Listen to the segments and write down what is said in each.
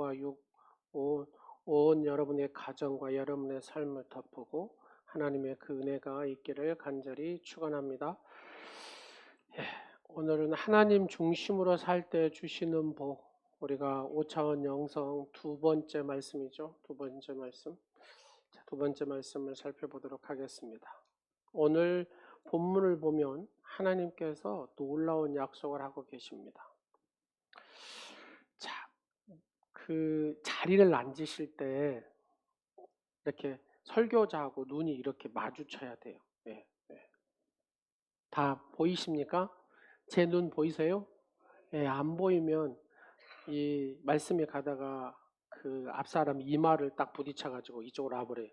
5와 6, 온 여러분의 가정과 여러분의 삶을 덮고 하나님의 그 은혜가 있기를 간절히 축원합니다. 오늘은 하나님 중심으로 살 때 주시는 복, 우리가 5차원 영성 두 번째 말씀이죠. 두 번째 말씀. 두 번째 말씀을 살펴보도록 하겠습니다. 오늘 본문을 보면 하나님께서 놀라운 약속을 하고 계십니다. 자, 그 자리를 앉으실 때 이렇게 설교자하고 눈이 이렇게 마주쳐야 돼요. 네, 네. 다 보이십니까? 제 눈 보이세요? 네, 안 보이면 이 말씀에 가다가 그 앞사람 이마를 딱 부딪혀가지고 이쪽으로 와버려요.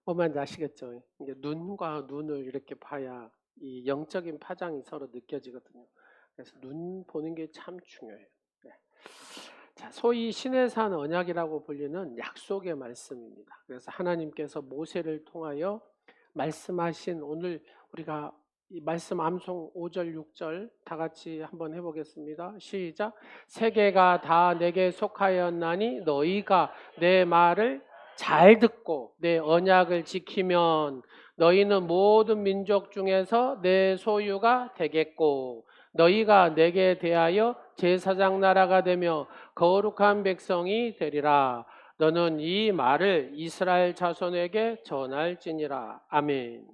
뭔지 아시겠죠? 이게 눈과 눈을 이렇게 봐야 이 영적인 파장이 서로 느껴지거든요. 그래서 눈 보는 게 참 중요해요. 네. 자, 소위 신의 산 언약이라고 불리는 약속의 말씀입니다. 그래서 하나님께서 모세를 통하여 말씀하신, 오늘 우리가 이 말씀 암송 5절 6절 다 같이 한번 해보겠습니다. 시작. 세계가 다 내게 속하였나니 너희가 내 말을 잘 듣고 내 언약을 지키면 너희는 모든 민족 중에서 내 소유가 되겠고 너희가 내게 대하여 제사장 나라가 되며 거룩한 백성이 되리라. 너는 이 말을 이스라엘 자손에게 전할지니라. 아멘.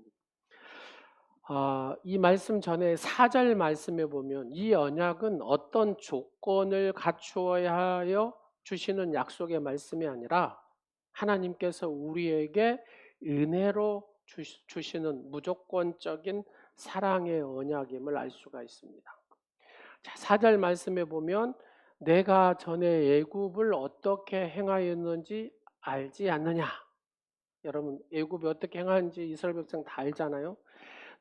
이 말씀 전에 4절 말씀에 보면 이 언약은 어떤 조건을 갖추어야 하여 주시는 약속의 말씀이 아니라 하나님께서 우리에게 은혜로 주시는 무조건적인 사랑의 언약임을 알 수가 있습니다. 자, 4절 말씀에 보면 내가 전에 애굽을 어떻게 행하였는지 알지 않느냐. 여러분 애굽이 어떻게 행하는지 이스라엘 백성 다 알잖아요.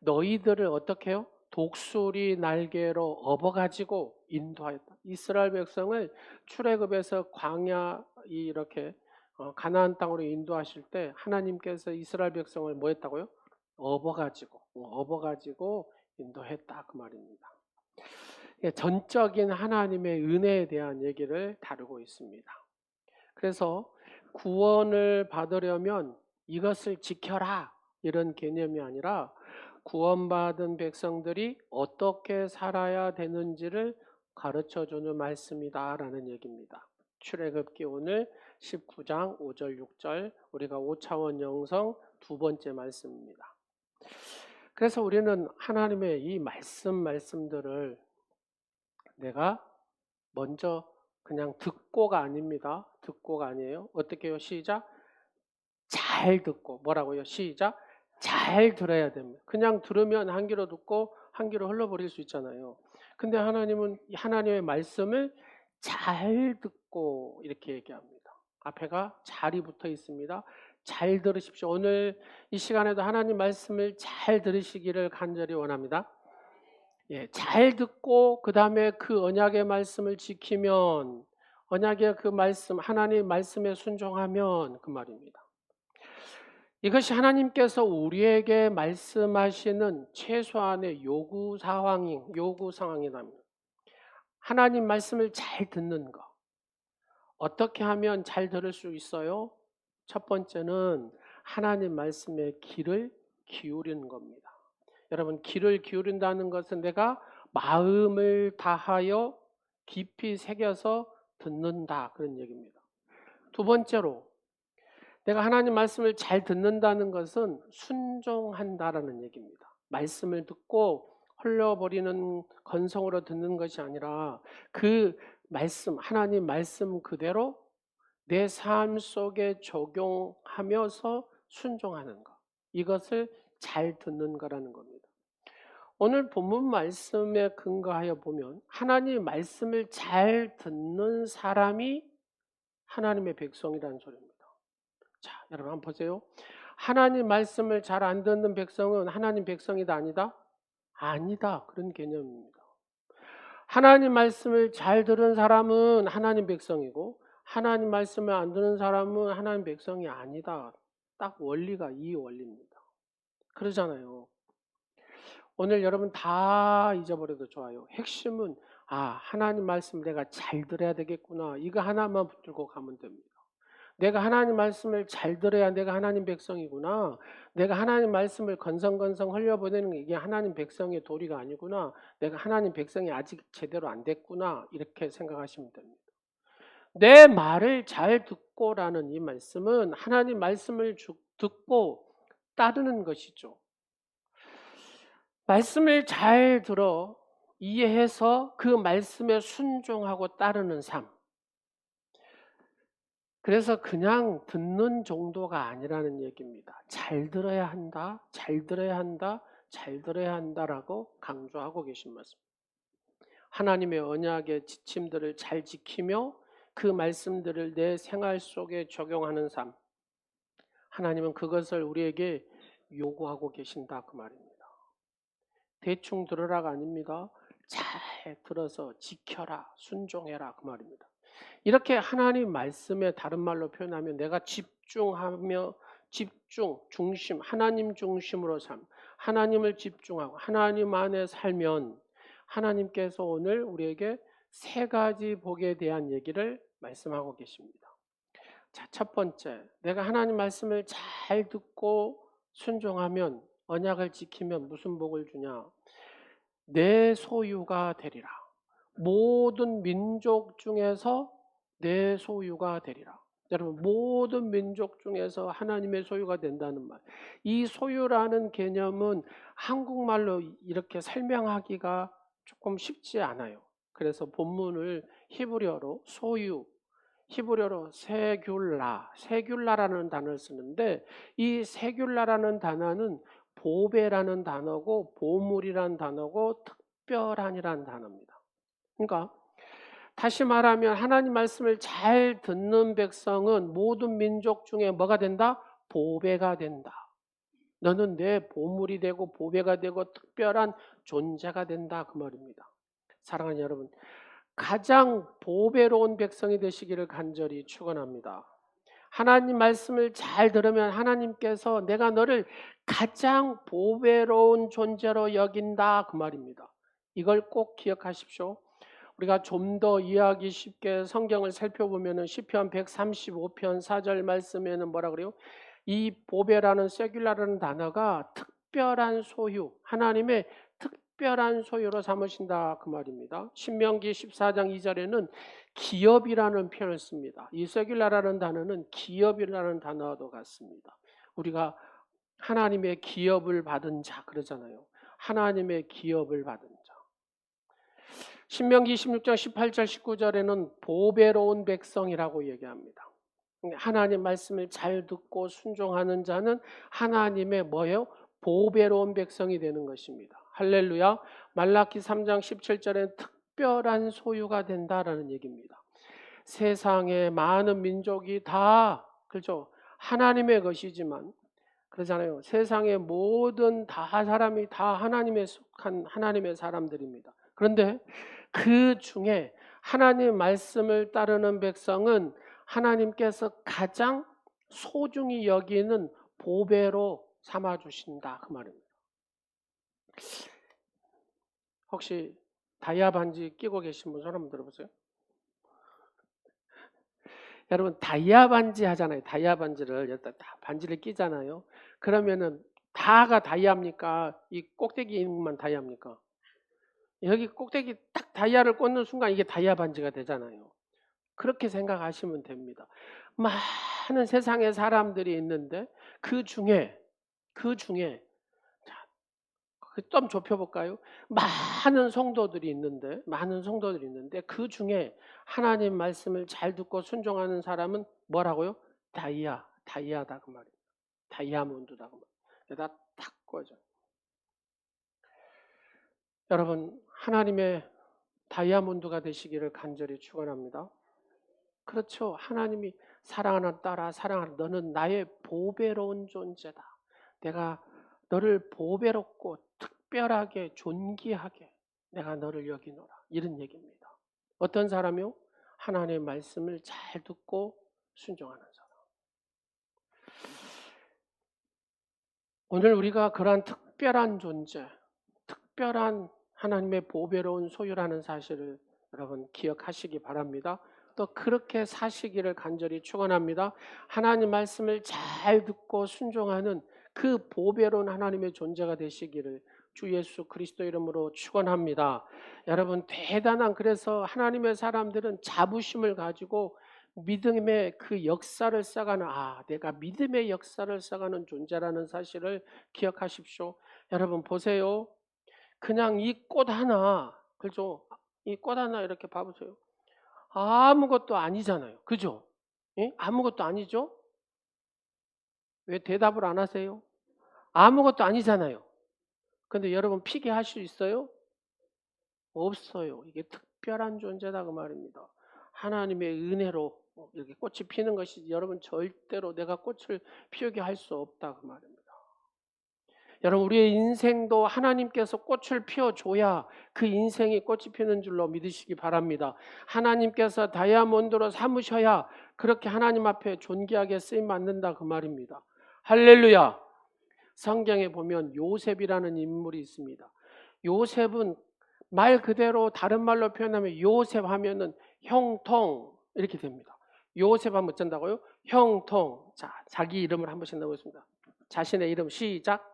너희들을 어떻게 해요? 독수리 날개로 업어가지고 인도하였다. 이스라엘 백성을 출애굽에서 광야 이렇게 가나안 땅으로 인도하실 때 하나님께서 이스라엘 백성을 뭐 했다고요? 업어가지고 인도했다 그 말입니다. 전적인 하나님의 은혜에 대한 얘기를 다루고 있습니다. 그래서 구원을 받으려면 이것을 지켜라 이런 개념이 아니라 구원받은 백성들이 어떻게 살아야 되는지를 가르쳐주는 말씀이다라는 얘기입니다. 출애굽기 오늘 19장 5절 6절 우리가 5차원 영성 두 번째 말씀입니다. 그래서 우리는 하나님의 이 말씀들을 내가 먼저 그냥 듣고가 아닙니다. 듣고가 아니에요. 어떻게 해요? 시작. 잘 듣고. 뭐라고요? 시작. 잘 들어야 됩니다. 그냥 들으면 한 귀로 듣고 한 귀로 흘러버릴 수 있잖아요. 근데 하나님은 하나님의 말씀을 잘 듣고 이렇게 얘기합니다. 앞에가 잘이 붙어 있습니다. 잘 들으십시오. 오늘 이 시간에도 하나님 말씀을 잘 들으시기를 간절히 원합니다. 잘 듣고 그 다음에 그 언약의 말씀을 지키면 언약의 그 말씀 하나님 말씀에 순종하면 그 말입니다. 이것이 하나님께서 우리에게 말씀하시는 최소한의 요구 상황이랍니다. 하나님 말씀을 잘 듣는 것. 어떻게 하면 잘 들을 수 있어요? 첫 번째는 하나님 말씀에 귀를 기울이는 겁니다. 여러분 귀를 기울인다는 것은 내가 마음을 다하여 깊이 새겨서 듣는다 그런 얘기입니다. 두 번째로 내가 하나님 말씀을 잘 듣는다는 것은 순종한다라는 얘기입니다. 말씀을 듣고 흘려버리는 건성으로 듣는 것이 아니라 그 말씀 하나님 말씀 그대로 내 삶 속에 적용하면서 순종하는 것. 이것을 잘 듣는 거라는 겁니다. 오늘 본문 말씀에 근거하여 보면 하나님 말씀을 잘 듣는 사람이 하나님의 백성이라는 소리입니다. 자, 여러분 한번 보세요. 하나님 말씀을 잘 안 듣는 백성은 하나님 백성이다 아니다? 아니다. 그런 개념입니다. 하나님 말씀을 잘 들은 사람은 하나님 백성이고 하나님 말씀을 안 듣는 사람은 하나님 백성이 아니다. 딱 원리가 이 원리입니다. 그러잖아요. 오늘 여러분 다 잊어버려도 좋아요. 핵심은 아, 하나님 말씀 내가 잘 들어야 되겠구나. 이거 하나만 붙들고 가면 됩니다. 내가 하나님 말씀을 잘 들어야 내가 하나님 백성이구나. 내가 하나님 말씀을 건성건성 흘려보내는 게 이게 하나님 백성의 도리가 아니구나. 내가 하나님 백성이 아직 제대로 안 됐구나. 이렇게 생각하시면 됩니다. 내 말을 잘 듣고라는 이 말씀은 하나님 말씀을 듣고 따르는 것이죠. 말씀을 잘 들어 이해해서 그 말씀에 순종하고 따르는 삶. 그래서 그냥 듣는 정도가 아니라는 얘기입니다. 잘 들어야 한다, 잘 들어야 한다, 잘 들어야 한다라고 강조하고 계신 말씀. 하나님의 언약의 지침들을 잘 지키며 그 말씀들을 내 생활 속에 적용하는 삶. 하나님은 그것을 우리에게 요구하고 계신다 그 말입니다. 대충 들으라가 아닙니다. 잘 들어서 지켜라, 순종해라 그 말입니다. 이렇게 하나님 말씀에 다른 말로 표현하면 내가 집중하며 중심, 하나님 중심으로 하나님을 집중하고 하나님 안에 살면 하나님께서 오늘 우리에게 세 가지 복에 대한 얘기를 말씀하고 계십니다. 자, 첫 번째, 내가 하나님 말씀을 잘 듣고 순종하면 언약을 지키면 무슨 복을 주냐? 내 소유가 되리라. 모든 민족 중에서 내 소유가 되리라. 여러분, 모든 민족 중에서 하나님의 소유가 된다는 말. 이 소유라는 개념은 한국말로 이렇게 설명하기가 조금 쉽지 않아요. 그래서 본문을 히브리어로 소유, 히브리어로 세귤라라는 단어를 쓰는데 이 세귤라라는 단어는 보배라는 단어고 보물이라는 단어고 특별한이라는 단어입니다. 그러니까 다시 말하면 하나님 말씀을 잘 듣는 백성은 모든 민족 중에 뭐가 된다? 보배가 된다. 너는 내 보물이 되고 보배가 되고 특별한 존재가 된다 그 말입니다. 사랑하는 여러분, 가장 보배로운 백성이 되시기를 간절히 축원합니다. 하나님 말씀을 잘 들으면 하나님께서 내가 너를 가장 보배로운 존재로 여긴다 그 말입니다. 이걸 꼭 기억하십시오. 우리가 좀 더 이해하기 쉽게 성경을 살펴보면 시편 135편 4절 말씀에는 뭐라 그래요? 이 보배라는 세귤라라는 단어가 특별한 소유, 하나님의 특별한 소유로 삼으신다 그 말입니다. 신명기 14장 2절에는 기업이라는 표현을 씁니다. 이 세귤라라는 단어는 기업이라는 단어도 같습니다. 우리가 하나님의 기업을 받은 자 그러잖아요. 하나님의 기업을 받은 자. 신명기 16장 18절 19절에는 보배로운 백성이라고 얘기합니다. 하나님 말씀을 잘 듣고 순종하는 자는 하나님의 뭐예요? 보배로운 백성이 되는 것입니다. 할렐루야. 말라기 3장 17절에는 특별한 소유가 된다라는 얘기입니다. 세상의 많은 민족이 다 그렇죠. 하나님의 것이지만 그러잖아요. 세상의 모든 사람이 다 하나님의 속한 하나님의 사람들입니다. 그런데 그 중에 하나님 말씀을 따르는 백성은 하나님께서 가장 소중히 여기는 보배로 삼아주신다 그 말입니다. 혹시 다이아 반지 끼고 계신 분 손 한번 들어보세요. 여러분 다이아 반지 하잖아요. 다이아 반지를 여기다 다 반지를 끼잖아요. 그러면은 다가 다이아입니까? 이 꼭대기 있는만 다이아입니까? 여기 꼭대기 딱 다이아를 꽂는 순간 이게 다이아 반지가 되잖아요. 그렇게 생각하시면 됩니다. 많은 세상의 사람들이 있는데 그 중에 좀 좁혀볼까요? 많은 성도들이 있는데 그 중에 하나님 말씀을 잘 듣고 순종하는 사람은 뭐라고요? 다이아다 그 말이에요. 다이아몬드다 그 말이에요. 여기다 탁 꽂아. 여러분 하나님의 다이아몬드가 되시기를 간절히 축원합니다. 그렇죠. 하나님이 사랑하는 딸아 사랑하는 너는 나의 보배로운 존재다. 내가 너를 보배롭고 특별하게 존귀하게 내가 너를 여기노라. 이런 얘기입니다. 어떤 사람이요? 하나님의 말씀을 잘 듣고 순종하는 사람. 오늘 우리가 그러한 특별한 존재, 특별한 하나님의 보배로운 소유라는 사실을 여러분 기억하시기 바랍니다. 또 그렇게 사시기를 간절히 축원합니다. 하나님 말씀을 잘 듣고 순종하는 그 보배로운 하나님의 존재가 되시기를 주 예수 그리스도 이름으로 축원합니다. 여러분 대단한, 그래서 하나님의 사람들은 자부심을 가지고 믿음의 그 역사를 써가는, 내가 믿음의 역사를 써가는 존재라는 사실을 기억하십시오. 여러분 보세요. 그냥 이 꽃 하나, 그죠? 이 꽃 하나 이렇게 봐보세요. 아무것도 아니잖아요. 그죠? 예? 아무것도 아니죠? 왜 대답을 안 하세요? 아무것도 아니잖아요. 근데 여러분 피게 할 수 있어요? 없어요. 이게 특별한 존재다 그 말입니다. 하나님의 은혜로 이렇게 꽃이 피는 것이지 여러분 절대로 내가 꽃을 피우게 할 수 없다 그 말입니다. 여러분 우리의 인생도 하나님께서 꽃을 피워줘야 그 인생이 꽃이 피는 줄로 믿으시기 바랍니다. 하나님께서 다이아몬드로 삼으셔야 그렇게 하나님 앞에 존귀하게 쓰임받는다 그 말입니다. 할렐루야. 성경에 보면 요셉이라는 인물이 있습니다. 요셉은 말 그대로 다른 말로 표현하면 요셉 하면은 형통 이렇게 됩니다. 요셉 하면 어쩐다고요? 형통. 자, 자기 이름을 한 번씩 넣어보겠습니다. 자신의 이름 시작.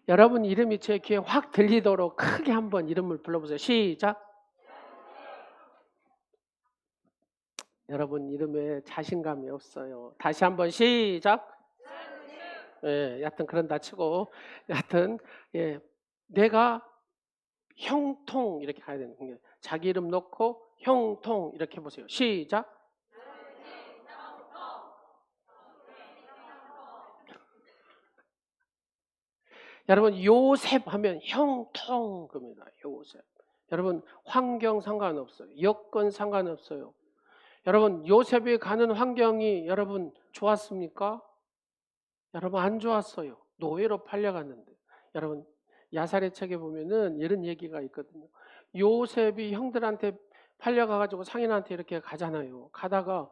여러분 이름이 제 귀에 확 들리도록 크게 한번 이름을 불러보세요. 시작. 여러분 이름에 자신감이 없어요. 다시 한번 시작. 예, 여하튼 그런다 치고, 여하튼 예, 내가 형통 이렇게 가야 되는 거예요. 자기 이름 넣고 형통 이렇게 해보세요. 시작. 여러분 요셉 하면 형통 겁니다. 요셉. 여러분 환경 상관없어요. 여건 상관없어요. 여러분 요셉이 가는 환경이 여러분 좋았습니까? 여러분 안 좋았어요. 노예로 팔려갔는데. 여러분 야살의 책에 보면은 이런 얘기가 있거든요. 요셉이 형들한테 팔려가가지고 상인한테 이렇게 가잖아요. 가다가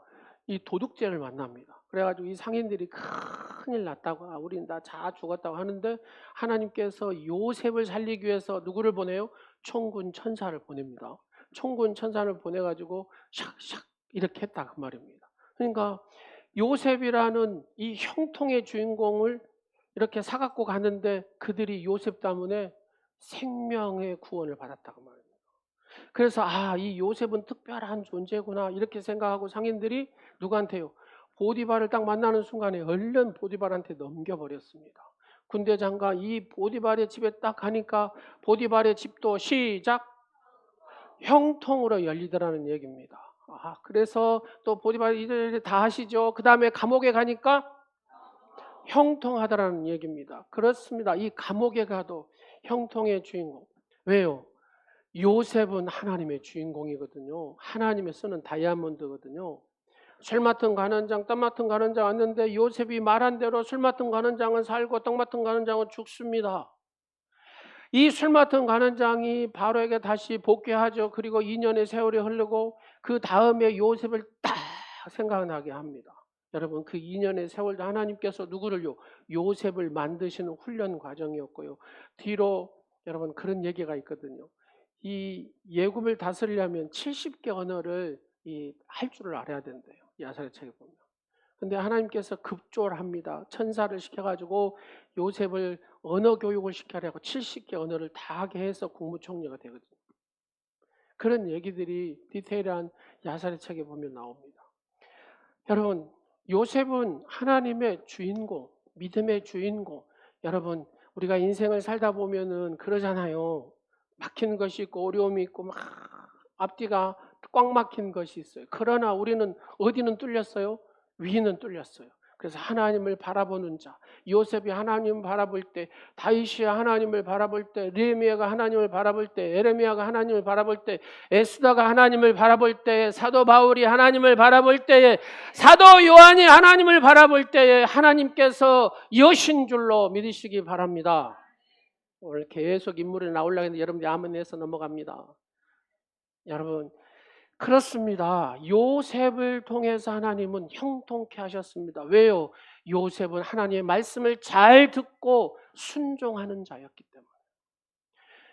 이 도둑죄를 만납니다. 그래가지고 이 상인들이 큰일 났다고, 우린 다 다 죽었다고 하는데 하나님께서 요셉을 살리기 위해서 누구를 보내요? 총군 천사를 보냅니다. 총군 천사를 보내가지고 샥샥 이렇게 했다 그 말입니다. 그러니까 요셉이라는 이 형통의 주인공을 이렇게 사갖고 가는데 그들이 요셉 때문에 생명의 구원을 받았다고 말입니다. 그래서 이 요셉은 특별한 존재구나 이렇게 생각하고 상인들이 누구한테요? 보디발을 딱 만나는 순간에 얼른 보디발한테 넘겨버렸습니다. 군대 장관 이 보디발의 집에 딱 가니까 보디발의 집도 시작 형통으로 열리더라는 얘기입니다. 그래서 또 보디발 이들 다 하시죠. 그 다음에 감옥에 가니까 형통하다라는 얘기입니다. 그렇습니다. 이 감옥에 가도 형통의 주인공. 왜요? 요셉은 하나님의 주인공이거든요. 하나님의 쓰는 다이아몬드거든요. 술 맡은 가는장, 떡 맡은 가는장 왔는데 요셉이 말한 대로 술 맡은 가는장은 살고 떡 맡은 가는장은 죽습니다. 이 술 맡은 가는장이 바로에게 다시 복귀하죠. 그리고 2년의 세월이 흐르고 그 다음에 요셉을 딱 생각나게 합니다. 여러분 그 2년의 세월도 하나님께서 누구를요? 요셉을 만드시는 훈련 과정이었고요. 뒤로 여러분 그런 얘기가 있거든요. 이 예굽을 다스리려면 70개 언어를 할 줄을 알아야 된대요. 야살의 책에 보면. 근데 하나님께서 급조를 합니다. 천사를 시켜가지고 요셉을 언어 교육을 시켜라고 70개 언어를 다 하게 해서 국무총리가 되거든요. 그런 얘기들이 디테일한 야살의 책에 보면 나옵니다. 여러분 요셉은 하나님의 주인공, 믿음의 주인공. 여러분 우리가 인생을 살다 보면은 그러잖아요. 막히는 것이 있고 어려움이 있고 막 앞뒤가 꽉 막힌 것이 있어요. 그러나 우리는 어디는 뚫렸어요? 위는 뚫렸어요. 그래서 하나님을 바라보는 자, 요셉이 하나님을 바라볼 때, 다윗이 하나님을 바라볼 때, 느헤미야가 하나님을 바라볼 때, 에레미야가 하나님을 바라볼 때, 에스더가 하나님을 바라볼 때, 사도 바울이 하나님을 바라볼 때에, 사도 요한이 하나님을 바라볼 때에 하나님께서 여신 줄로 믿으시기 바랍니다. 오늘 계속 인물이 나오려고 했는데 여러분들이 아멘해서 넘어갑니다. 여러분 그렇습니다. 요셉을 통해서 하나님은 형통케 하셨습니다. 왜요? 요셉은 하나님의 말씀을 잘 듣고 순종하는 자였기 때문에.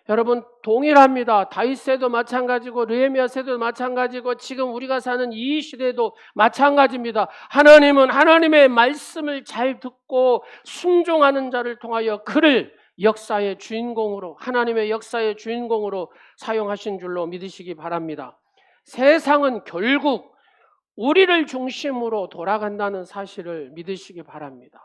여러분 동일합니다. 다윗 세도 마찬가지고 느헤미야 세도 마찬가지고 지금 우리가 사는 이 시대도 마찬가지입니다. 하나님은 하나님의 말씀을 잘 듣고 순종하는 자를 통하여 그를 역사의 주인공으로, 하나님의 역사의 주인공으로 사용하신 줄로 믿으시기 바랍니다. 세상은 결국 우리를 중심으로 돌아간다는 사실을 믿으시기 바랍니다.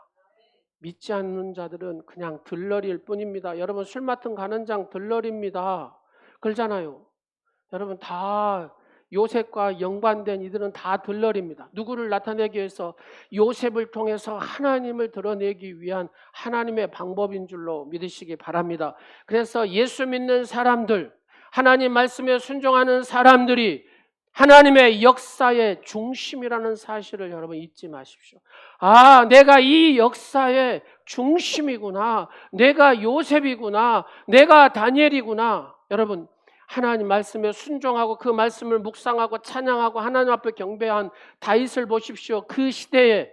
믿지 않는 자들은 그냥 들러리일 뿐입니다. 여러분 술 맡은 간원장 들러리입니다. 그러잖아요. 여러분 다 요셉과 연관된 이들은 다 들러리입니다. 누구를 나타내기 위해서? 요셉을 통해서 하나님을 드러내기 위한 하나님의 방법인 줄로 믿으시기 바랍니다. 그래서 예수 믿는 사람들, 하나님 말씀에 순종하는 사람들이 하나님의 역사의 중심이라는 사실을 여러분 잊지 마십시오. 아, 내가 이 역사의 중심이구나. 내가 요셉이구나. 내가 다니엘이구나. 여러분, 하나님 말씀에 순종하고 그 말씀을 묵상하고 찬양하고 하나님 앞에 경배한 다윗을 보십시오. 그 시대에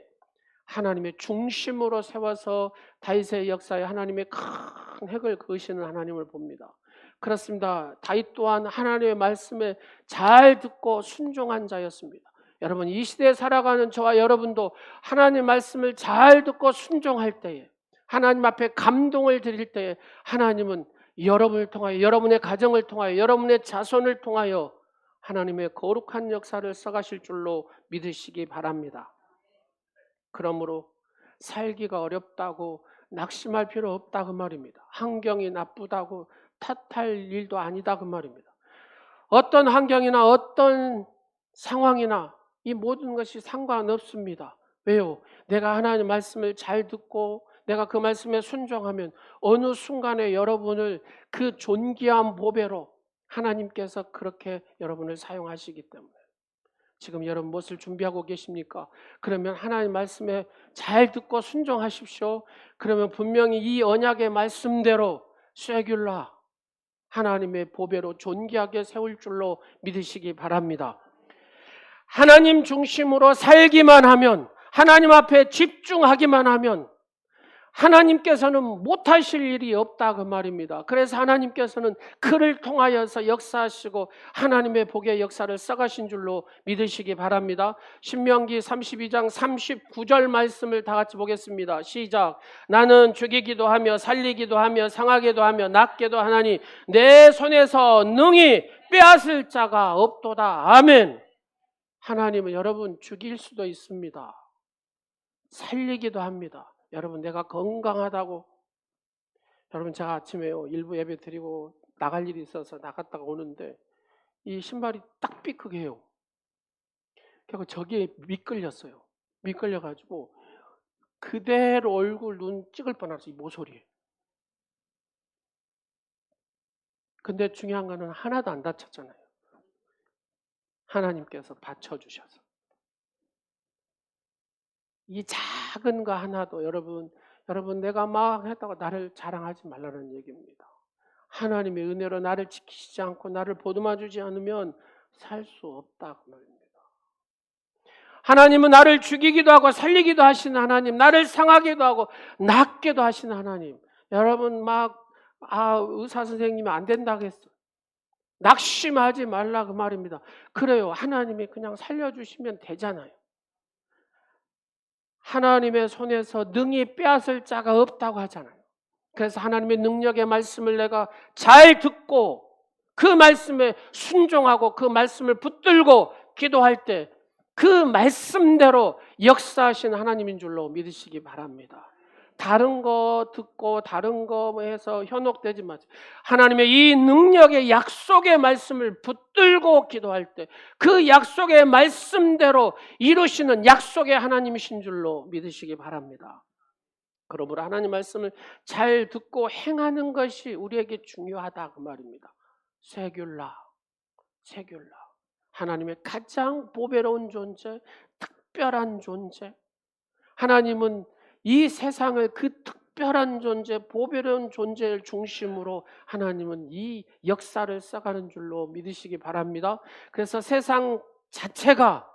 하나님의 중심으로 세워서 다윗의 역사에 하나님의 큰 획을 그으시는 하나님을 봅니다. 그렇습니다. 다윗 또한 하나님의 말씀에 잘 듣고 순종한 자였습니다. 여러분 이 시대에 살아가는 저와 여러분도 하나님 말씀을 잘 듣고 순종할 때에, 하나님 앞에 감동을 드릴 때에 하나님은 여러분을 통하여, 여러분의 가정을 통하여, 여러분의 자손을 통하여 하나님의 거룩한 역사를 써가실 줄로 믿으시기 바랍니다. 그러므로 살기가 어렵다고 낙심할 필요 없다 그 말입니다. 환경이 나쁘다고 탓할 일도 아니다 그 말입니다. 어떤 환경이나 어떤 상황이나 이 모든 것이 상관없습니다. 왜요? 내가 하나님 말씀을 잘 듣고 내가 그 말씀에 순종하면 어느 순간에 여러분을 그 존귀한 보배로 하나님께서 그렇게 여러분을 사용하시기 때문에. 지금 여러분 무엇을 준비하고 계십니까? 그러면 하나님 말씀에 잘 듣고 순종하십시오. 그러면 분명히 이 언약의 말씀대로 쇠귤라 하나님의 보배로 존귀하게 세울 줄로 믿으시기 바랍니다. 하나님 중심으로 살기만 하면, 하나님 앞에 집중하기만 하면 하나님께서는 못하실 일이 없다 그 말입니다. 그래서 하나님께서는 그를 통하여서 역사하시고 하나님의 복의 역사를 써가신 줄로 믿으시기 바랍니다. 신명기 32장 39절 말씀을 다 같이 보겠습니다. 시작. 나는 죽이기도 하며 살리기도 하며 상하게도 하며 낫게도 하나니 내 손에서 능히 빼앗을 자가 없도다. 아멘. 하나님은 여러분 죽일 수도 있습니다. 살리기도 합니다. 여러분 내가 건강하다고, 여러분 제가 아침에요 일부 예배 드리고 나갈 일이 있어서 나갔다가 오는데 이 신발이 딱 삐끗해요. 그래서 저기에 미끌렸어요. 미끌려가지고 그대로 얼굴 눈 찍을 뻔했어요. 이 모서리에. 근데 중요한 거는 하나도 안 다쳤잖아요. 하나님께서 받쳐주셔서. 이 작은 거 하나도 여러분 내가 막 했다고 나를 자랑하지 말라는 얘기입니다. 하나님의 은혜로 나를 지키시지 않고 나를 보듬어 주지 않으면 살 수 없다 그 말입니다. 하나님은 나를 죽이기도 하고 살리기도 하시는 하나님, 나를 상하기도 하고 낫게도 하시는 하나님. 여러분 의사 선생님이 안 된다고 했어. 낙심하지 말라 그 말입니다. 그래요. 하나님이 그냥 살려주시면 되잖아요. 하나님의 손에서 능히 빼앗을 자가 없다고 하잖아요. 그래서 하나님의 능력의 말씀을 내가 잘 듣고 그 말씀에 순종하고 그 말씀을 붙들고 기도할 때 그 말씀대로 역사하신 하나님인 줄로 믿으시기 바랍니다. 다른 거 듣고 다른 거 해서 현혹되지 마세요. 하나님의 이 능력의 약속의 말씀을 붙들고 기도할 때 그 약속의 말씀대로 이루시는 약속의 하나님이신 줄로 믿으시기 바랍니다. 그러므로 하나님 말씀을 잘 듣고 행하는 것이 우리에게 중요하다 그 말입니다. 세귤라. 하나님의 가장 보배로운 존재, 특별한 존재. 하나님은 이 세상을 그 특별한 존재, 보배로운 존재를 중심으로 하나님은 이 역사를 써가는 줄로 믿으시기 바랍니다. 그래서 세상 자체가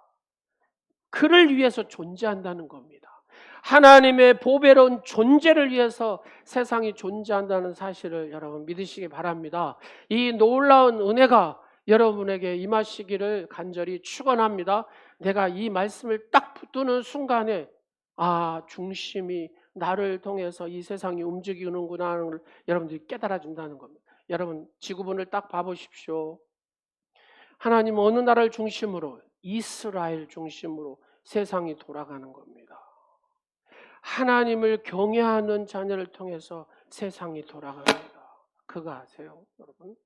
그를 위해서 존재한다는 겁니다. 하나님의 보배로운 존재를 위해서 세상이 존재한다는 사실을 여러분 믿으시기 바랍니다. 이 놀라운 은혜가 여러분에게 임하시기를 간절히 축원합니다. 내가 이 말씀을 딱 붙드는 순간에 중심이 나를 통해서 이 세상이 움직이는구나 하는 걸 여러분들이 깨달아 준다는 겁니다. 여러분 지구본을 딱 봐보십시오. 하나님은 어느 나라를 중심으로? 이스라엘 중심으로 세상이 돌아가는 겁니다. 하나님을 경외하는 자녀를 통해서 세상이 돌아갑니다. 그거 아세요, 여러분?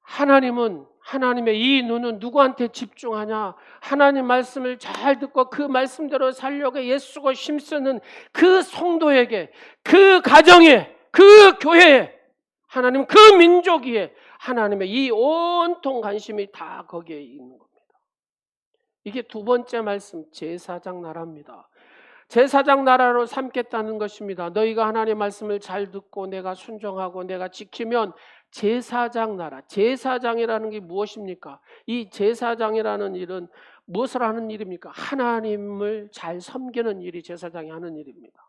하나님은, 하나님의 이 눈은 누구한테 집중하냐? 하나님 말씀을 잘 듣고 그 말씀대로 살려고 예수고 힘쓰는 그 성도에게, 그 가정에, 그 교회에, 하나님 그 민족 위에 하나님의 이 온통 관심이 다 거기에 있는 겁니다. 이게 두 번째 말씀, 제사장 나라입니다. 제사장 나라로 삼겠다는 것입니다. 너희가 하나님의 말씀을 잘 듣고 내가 순종하고 내가 지키면 제사장 나라, 제사장이라는 게 무엇입니까? 이 제사장이라는 일은 무엇을 하는 일입니까? 하나님을 잘 섬기는 일이 제사장이 하는 일입니다.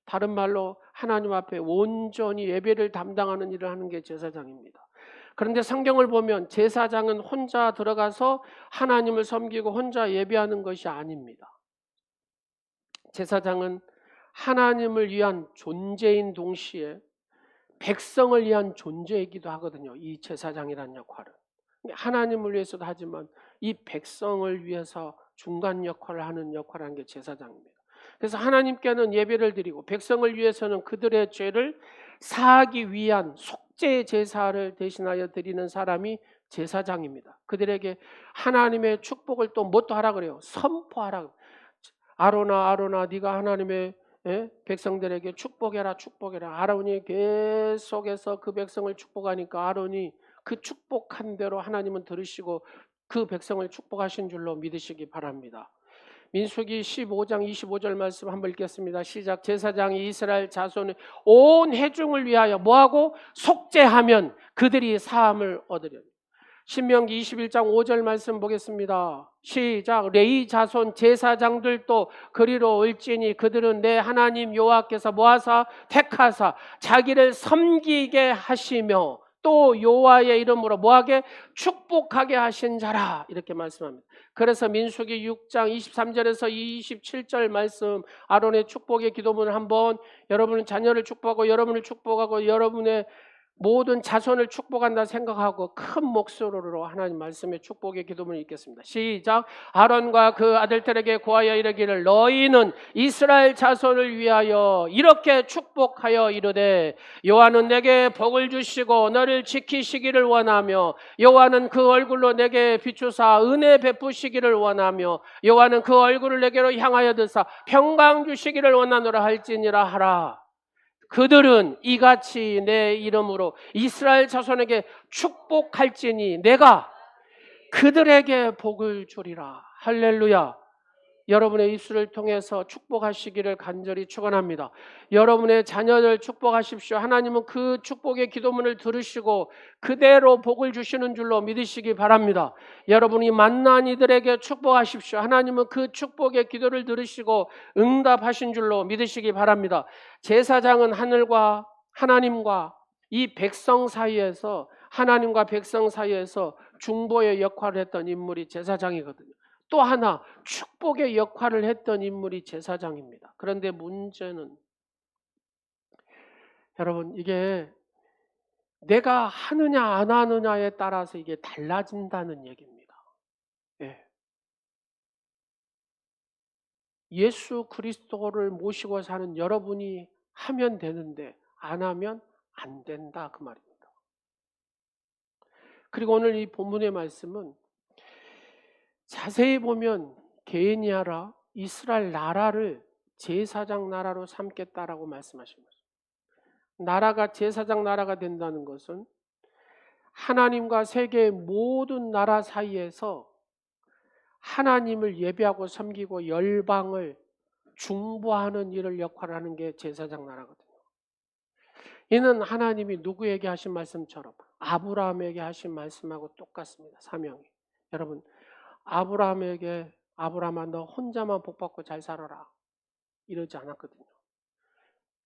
다른 말로 하나님 앞에 온전히 예배를 담당하는 일을 하는 게 제사장입니다. 그런데 성경을 보면 제사장은 혼자 들어가서 하나님을 섬기고 혼자 예배하는 것이 아닙니다. 제사장은 하나님을 위한 존재인 동시에 백성을 위한 존재이기도 하거든요. 이 제사장이라는 역할은 하나님을 위해서도 하지만 이 백성을 위해서 중간 역할을 하는 게 제사장입니다. 그래서 하나님께는 예배를 드리고 백성을 위해서는 그들의 죄를 사하기 위한 속죄 제사를 대신하여 드리는 사람이 제사장입니다. 그들에게 하나님의 축복을 또 뭣도 하라 그래요? 선포하라. 아론아 네가 하나님의 백성들에게 축복해라. 아론이 계속해서 그 백성을 축복하니까 아론이 그 축복한 대로 하나님은 들으시고 그 백성을 축복하신 줄로 믿으시기 바랍니다. 민수기 15장 25절 말씀 한번 읽겠습니다. 시작. 제사장이 이스라엘 자손의 온 회중을 위하여 뭐하고? 속죄하면 그들이 사함을 얻으려. 신명기 21장 5절 말씀 보겠습니다. 시작. 레위 자손 제사장들도 그리로 올지니 그들은 내 하나님 여호와께서 모아사 택하사 자기를 섬기게 하시며 또 여호와의 이름으로 뭐하게? 축복하게 하신 자라. 이렇게 말씀합니다. 그래서 민수기 6장 23절에서 27절 말씀, 아론의 축복의 기도문을 한번 여러분은 자녀를 축복하고 여러분을 축복하고 여러분의 모든 자손을 축복한다 생각하고 큰 목소리로 하나님 말씀의 축복의 기도문을 읽겠습니다. 시작. 아론과 그 아들들에게 고하여 이르기를 너희는 이스라엘 자손을 위하여 이렇게 축복하여 이르되 여호와는 내게 복을 주시고 너를 지키시기를 원하며 여호와는 그 얼굴로 내게 비추사 은혜 베푸시기를 원하며 여호와는 그 얼굴을 내게로 향하여 드사 평강 주시기를 원하노라 할지니라 하라. 그들은 이같이 내 이름으로 이스라엘 자손에게 축복할지니 내가 그들에게 복을 주리라. 할렐루야. 여러분의 입술을 통해서 축복하시기를 간절히 축원합니다. 여러분의 자녀를 축복하십시오. 하나님은 그 축복의 기도문을 들으시고 그대로 복을 주시는 줄로 믿으시기 바랍니다. 여러분이 만난 이들에게 축복하십시오. 하나님은 그 축복의 기도를 들으시고 응답하신 줄로 믿으시기 바랍니다. 제사장은 하늘과 하나님과 이 백성 사이에서, 하나님과 백성 사이에서 중보의 역할을 했던 인물이 제사장이거든요. 또 하나 축복의 역할을 했던 인물이 제사장입니다. 그런데 문제는 여러분, 이게 내가 하느냐 안 하느냐에 따라서 이게 달라진다는 얘기입니다. 예. 예수 그리스도를 모시고 사는 여러분이 하면 되는데 안 하면 안 된다, 그 말입니다. 그리고 오늘 이 본문의 말씀은 자세히 보면 개인이 하라 이스라엘 나라를 제사장 나라로 삼겠다라고 말씀하십니다. 나라가 제사장 나라가 된다는 것은 하나님과 세계의 모든 나라 사이에서 하나님을 예배하고 섬기고 열방을 중보하는 일을 역할을 하는 게 제사장 나라거든요. 이는 하나님이 누구에게 하신 말씀처럼 아브라함에게 하신 말씀하고 똑같습니다. 사명이. 여러분, 아브라함에게 아브라함아 너 혼자만 복받고 잘 살아라 이러지 않았거든요.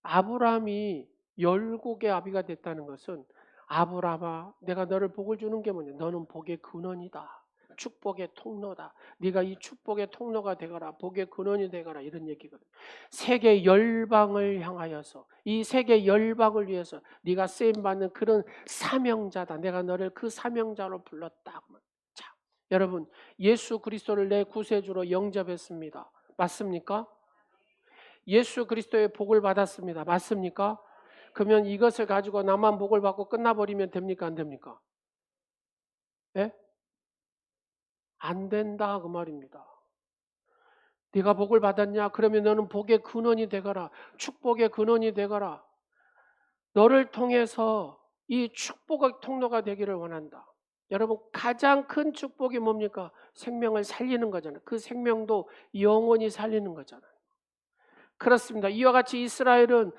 아브라함이 열국의 아비가 됐다는 것은 아브라함아 내가 너를 복을 주는 게 뭐냐, 너는 복의 근원이다, 축복의 통로다, 네가 이 축복의 통로가 되거라, 복의 근원이 되거라, 이런 얘기거든요. 세계 열방을 향하여서 이 세계 열방을 위해서 네가 쓰임받는 그런 사명자다, 내가 너를 그 사명자로 불렀다. 자, 여러분 예수 그리스도를 내 구세주로 영접했습니다. 맞습니까? 예수 그리스도의 복을 받았습니다. 맞습니까? 그러면 이것을 가지고 나만 복을 받고 끝나버리면 됩니까? 안 됩니까? 예? 안 된다 그 말입니다. 네가 복을 받았냐? 그러면 너는 복의 근원이 되거라. 축복의 근원이 되거라. 너를 통해서 이 축복의 통로가 되기를 원한다. 여러분 가장 큰 축복이 뭡니까? 생명을 살리는 거잖아요. 그 생명도 영원히 살리는 거잖아요. 그렇습니다. 이와 같이 이스라엘은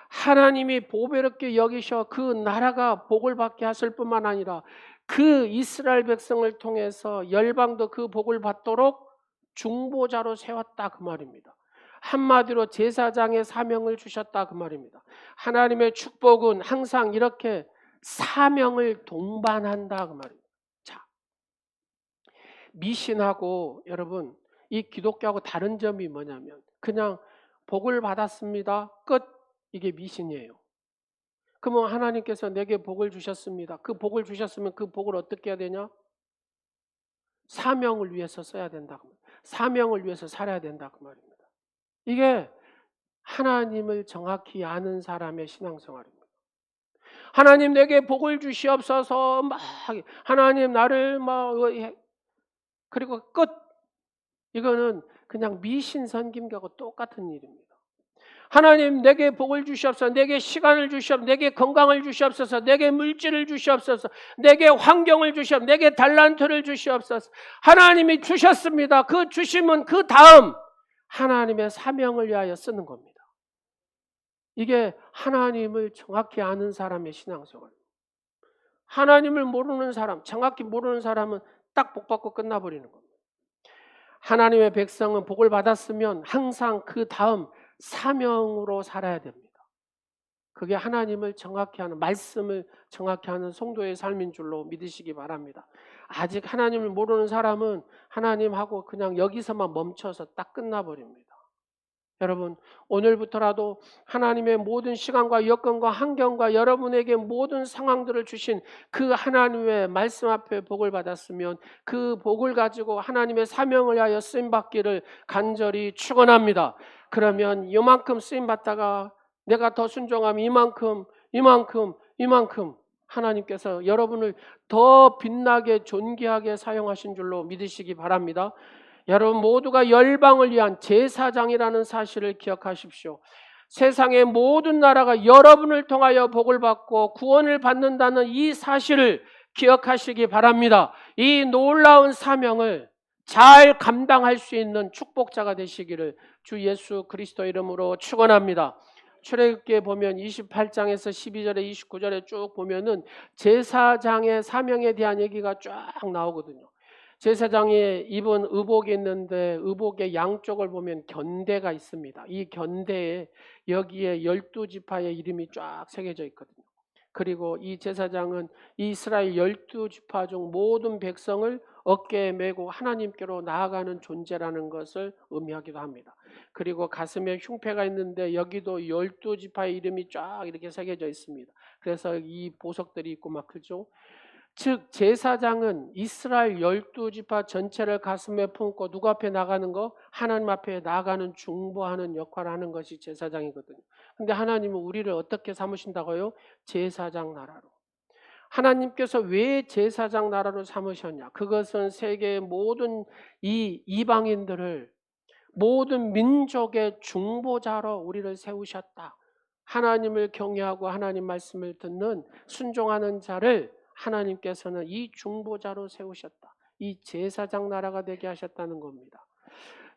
하나님이 보배롭게 여기셔 그 나라가 복을 받게 하실 뿐만 아니라 그 이스라엘 백성을 통해서 열방도 그 복을 받도록 중보자로 세웠다 그 말입니다. 한마디로 제사장의 사명을 주셨다 그 말입니다. 하나님의 축복은 항상 이렇게 사명을 동반한다 그 말입니다. 자, 미신하고 여러분 이 기독교하고 다른 점이 뭐냐면 그냥 복을 받았습니다, 끝. 이게 미신이에요. 그러면 하나님께서 내게 복을 주셨습니다. 그 복을 주셨으면 그 복을 어떻게 해야 되냐? 사명을 위해서 써야 된다. 사명을 위해서 살아야 된다 그 말입니다. 이게 하나님을 정확히 아는 사람의 신앙생활입니다. 하나님 내게 복을 주시옵소서 막 하나님 나를 막 그리고 끝. 이거는 그냥 미신 선김하고 똑같은 일입니다. 하나님 내게 복을 주시옵소서, 내게 시간을 주시옵소서, 내게 건강을 주시옵소서, 내게 물질을 주시옵소서, 내게 환경을 주시옵소서, 내게 달란트를 주시옵소서. 하나님이 주셨습니다. 그 주심은 그 다음 하나님의 사명을 위하여 쓰는 겁니다. 이게 하나님을 정확히 아는 사람의 신앙생활입니다. 하나님을 모르는 사람, 정확히 모르는 사람은 딱 복 받고 끝나버리는 겁니다. 하나님의 백성은 복을 받았으면 항상 그 다음 사명으로 살아야 됩니다. 그게 하나님을 정확히 하는, 말씀을 정확히 하는 성도의 삶인 줄로 믿으시기 바랍니다. 아직 하나님을 모르는 사람은 하나님하고 그냥 여기서만 멈춰서 딱 끝나버립니다. 여러분 오늘부터라도 하나님의 모든 시간과 여건과 환경과 여러분에게 모든 상황들을 주신 그 하나님의 말씀 앞에 복을 받았으면 그 복을 가지고 하나님의 사명을 위하여 쓰임받기를 간절히 축원합니다. 그러면 이만큼 쓰임받다가 내가 더 순종하면 이만큼 하나님께서 여러분을 더 빛나게 존귀하게 사용하신 줄로 믿으시기 바랍니다. 여러분 모두가 열방을 위한 제사장이라는 사실을 기억하십시오. 세상의 모든 나라가 여러분을 통하여 복을 받고 구원을 받는다는 이 사실을 기억하시기 바랍니다. 이 놀라운 사명을 잘 감당할 수 있는 축복자가 되시기를 주 예수 그리스도 이름으로 축원합니다. 출애굽기에 보면 28장에서 12절에 29절에 쭉 보면은 제사장의 사명에 대한 얘기가 쫙 나오거든요. 제사장이 입은 의복이 있는데 의복의 양쪽을 보면 견대가 있습니다. 이 견대에 여기에 12지파의 이름이 쫙 새겨져 있거든요. 그리고 이 제사장은 이스라엘 12지파 중 모든 백성을 어깨에 메고 하나님께로 나아가는 존재라는 것을 의미하기도 합니다. 그리고 가슴에 흉패가 있는데 여기도 12지파의 이름이 쫙 이렇게 새겨져 있습니다. 그래서 이 보석들이 있고 막 그죠? 즉 제사장은 이스라엘 12지파 전체를 가슴에 품고 누구 앞에 나가는 거? 하나님 앞에 나가는 중보하는 역할을 하는 것이 제사장이거든요. 근데 하나님은 우리를 어떻게 삼으신다고요? 제사장 나라로. 하나님께서 왜 제사장 나라로 삼으셨냐? 그것은 세계의 모든 이 이방인들을 모든 민족의 중보자로 우리를 세우셨다. 하나님을 경외하고 하나님 말씀을 듣는 순종하는 자를 하나님께서는 이 중보자로 세우셨다. 이 제사장 나라가 되게 하셨다는 겁니다.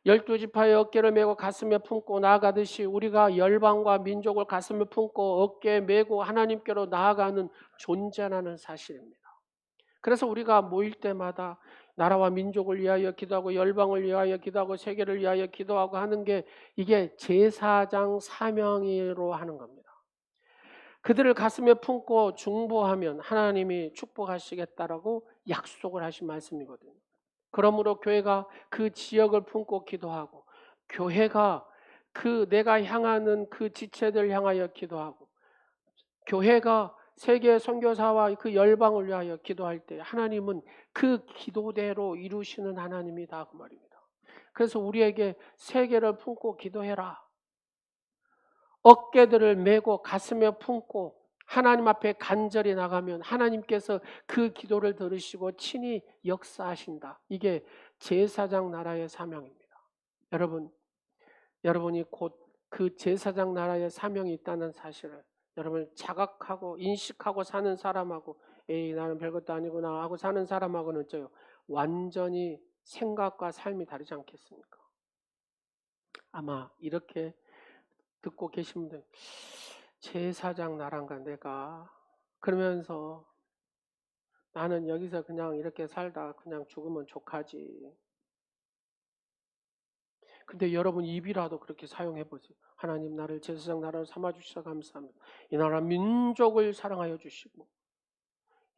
12지파의 어깨를 메고 가슴에 품고 나아가듯이 우리가 열방과 민족을 가슴에 품고 어깨에 메고 하나님께로 나아가는 존재라는 사실입니다. 그래서 우리가 모일 때마다 나라와 민족을 위하여 기도하고 열방을 위하여 기도하고 세계를 위하여 기도하고 하는 게 이게 제사장 사명으로 하는 겁니다. 그들을 가슴에 품고 중보하면 하나님이 축복하시겠다라고 약속을 하신 말씀이거든요. 그러므로 교회가 그 지역을 품고 기도하고, 교회가 그 내가 향하는 그 지체들 향하여 기도하고, 교회가 세계 선교사와 그 열방을 위하여 기도할 때 하나님은 그 기도대로 이루시는 하나님이다 그 말입니다. 그래서 우리에게 세계를 품고 기도해라. 어깨들을 메고 가슴에 품고 하나님 앞에 간절히 나가면 하나님께서 그 기도를 들으시고 친히 역사하신다. 이게 제사장 나라의 사명입니다. 여러분이 곧 그 제사장 나라의 사명이 있다는 사실을 여러분 자각하고 인식하고 사는 사람하고, 에이 나는 별것도 아니구나 하고 사는 사람하고는 어째요? 완전히 생각과 삶이 다르지 않겠습니까? 아마 이렇게 듣고 계신 분들, 제사장 나란가 내가, 그러면서 나는 여기서 그냥 이렇게 살다 그냥 죽으면 족하지. 근데 여러분 입이라도 그렇게 사용해 보세요. 하나님 나를 제사장 나라로 삼아주셔서 감사합니다. 이 나라 민족을 사랑하여 주시고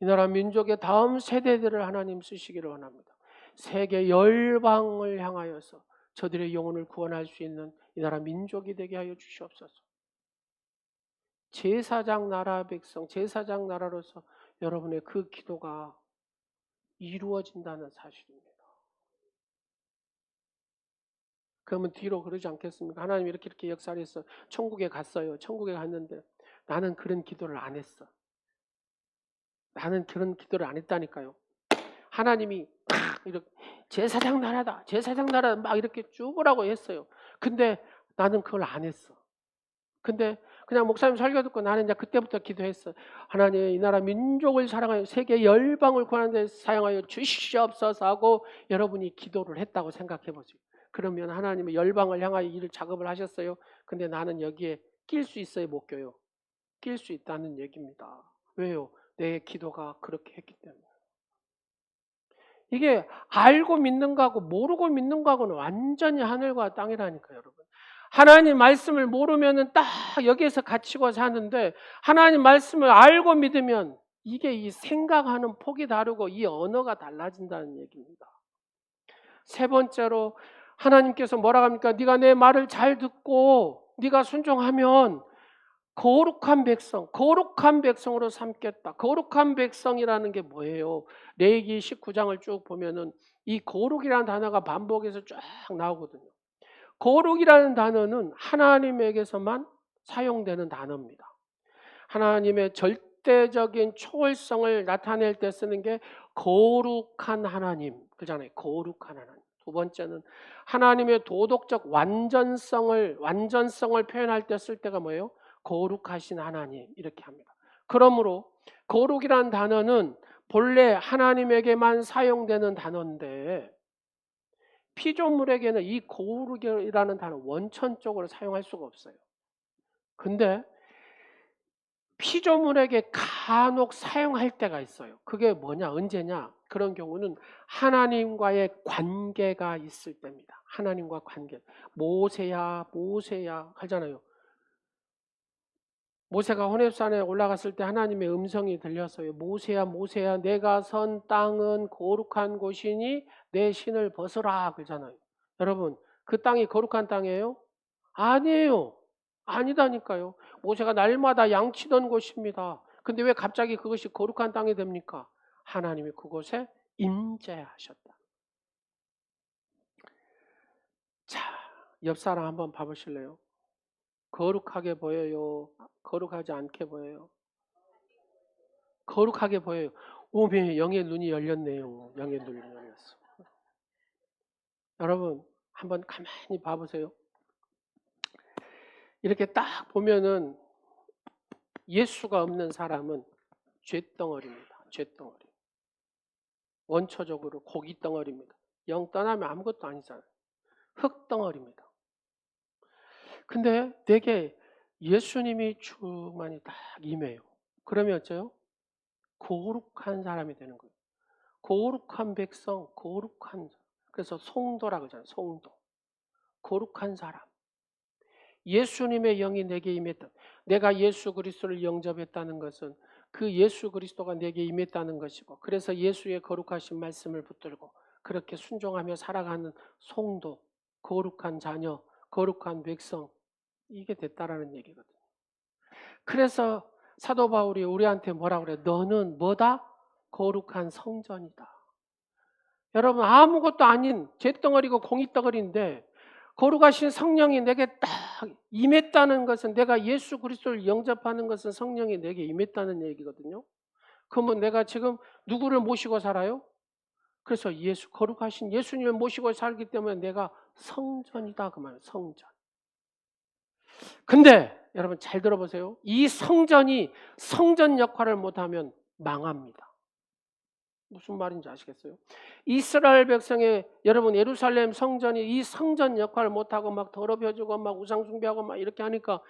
이 나라 민족의 다음 세대들을 하나님 쓰시기를 원합니다. 세계 열방을 향하여서 저들의 영혼을 구원할 수 있는 이 나라 민족이 되게 하여 주시옵소서. 제사장 나라 백성, 제사장 나라로서 여러분의 그 기도가 이루어진다는 사실입니다. 그러면 뒤로 그러지 않겠습니까? 하나님 이렇게 역사를 했어. 천국에 갔어요. 천국에 갔는데 나는 그런 기도를 안 했어. 나는 그런 기도를 안 했다니까요. 하나님이 이렇게 제사장 나라다, 제사장 나라 막 이렇게 쭉 오라고 했어요. 근데 나는 그걸 안 했어. 근데 그냥 목사님 설교 듣고 나는 이제 그때부터 기도했어. 하나님 이 나라 민족을 사랑하여 세계 열방을 구하는 데 사용하여 주시옵소서 하고 여러분이 기도를 했다고 생각해 보세요. 그러면 하나님은 열방을 향하여 일을 작업을 하셨어요. 근데 나는 여기에 낄 수 있어요, 못 껴요? 낄 수 있다는 얘기입니다. 왜요? 내 기도가 그렇게 했기 때문에. 이게 알고 믿는 거하고 모르고 믿는 거하고는 완전히 하늘과 땅이라니까요, 여러분. 하나님 말씀을 모르면은 딱 여기에서 갇히고 사는데 하나님 말씀을 알고 믿으면 이게 이 생각하는 폭이 다르고 이 언어가 달라진다는 얘기입니다. 세 번째로 하나님께서 뭐라고 합니까? 네가 내 말을 잘 듣고 네가 순종하면 거룩한 백성으로 삼겠다. 거룩한 백성이라는 게 뭐예요? 레위기 19장을 쭉 보면은 이 거룩이라는 단어가 반복해서 쫙 나오거든요. 거룩이라는 단어는 하나님에게서만 사용되는 단어입니다. 하나님의 절대적인 초월성을 나타낼 때 쓰는 게 거룩한 하나님, 그잖아요. 거룩한 하나님. 두 번째는 하나님의 도덕적 완전성을 표현할 때 쓸 때가 뭐예요? 거룩하신 하나님, 이렇게 합니다. 그러므로 거룩이라는 단어는 본래 하나님에게만 사용되는 단어인데 피조물에게는 이 거룩이라는 단어 원천적으로 사용할 수가 없어요. 근데 피조물에게 간혹 사용할 때가 있어요. 그게 뭐냐, 언제냐? 그런 경우는 하나님과의 관계가 있을 때입니다. 하나님과 관계. 모세야 하잖아요. 모세가 호렙산에 올라갔을 때 하나님의 음성이 들렸어요. 모세야 내가 선 땅은 거룩한 곳이니 내 신을 벗으라 그러잖아요. 여러분 그 땅이 거룩한 땅이에요? 아니에요. 아니다니까요. 모세가 날마다 양치던 곳입니다. 근데 왜 갑자기 그것이 거룩한 땅이 됩니까? 하나님이 그곳에 임재하셨다. 자, 옆 사람 한번 봐보실래요? 거룩하게 보여요? 거룩하지 않게 보여요? 거룩하게 보여요. 오메 영의 눈이 열렸네요. 영의 눈이 열렸어. 여러분 한번 가만히 봐보세요. 이렇게 딱 보면은 예수가 없는 사람은 쇳덩어리입니다. 쇳덩어리. 원초적으로 고깃덩어리입니다. 영 떠나면 아무것도 아니잖아요. 흙덩어리입니다. 근데 되게 예수님이 충만히 딱 임해요. 그러면 어째요? 거룩한 사람이 되는 거예요. 거룩한 백성, 거룩한, 그래서 송도라고 하잖아요. 송도. 거룩한 사람. 예수님의 영이 내게 임했다. 내가 예수 그리스도를 영접했다는 것은 그 예수 그리스도가 내게 임했다는 것이고, 그래서 예수의 거룩하신 말씀을 붙들고 그렇게 순종하며 살아가는 송도, 거룩한 자녀, 거룩한 백성, 이게 됐다라는 얘기거든요. 그래서 사도 바울이 우리한테 뭐라 그래? 너는 뭐다? 거룩한 성전이다. 여러분, 아무것도 아닌 잿덩어리고 공이덩어리인데 거룩하신 성령이 내게 딱 임했다는 것은, 내가 예수 그리스도를 영접하는 것은 성령이 내게 임했다는 얘기거든요. 그러면 내가 지금 누구를 모시고 살아요? 그래서 거룩하신 예수님을 모시고 살기 때문에 내가 성전이다 그 말이에요. 성전. 근데 여러분 잘 들어보세요. 이 성전이 성전 역할을 못하면 망합니다. 무슨 말인지 아시겠어요? 이스라엘 백성의, 여러분 예루살렘 성전이 이 성전 역할을 못하고 막 더럽혀지고 막 우상숭배하고 막 이렇게 하니까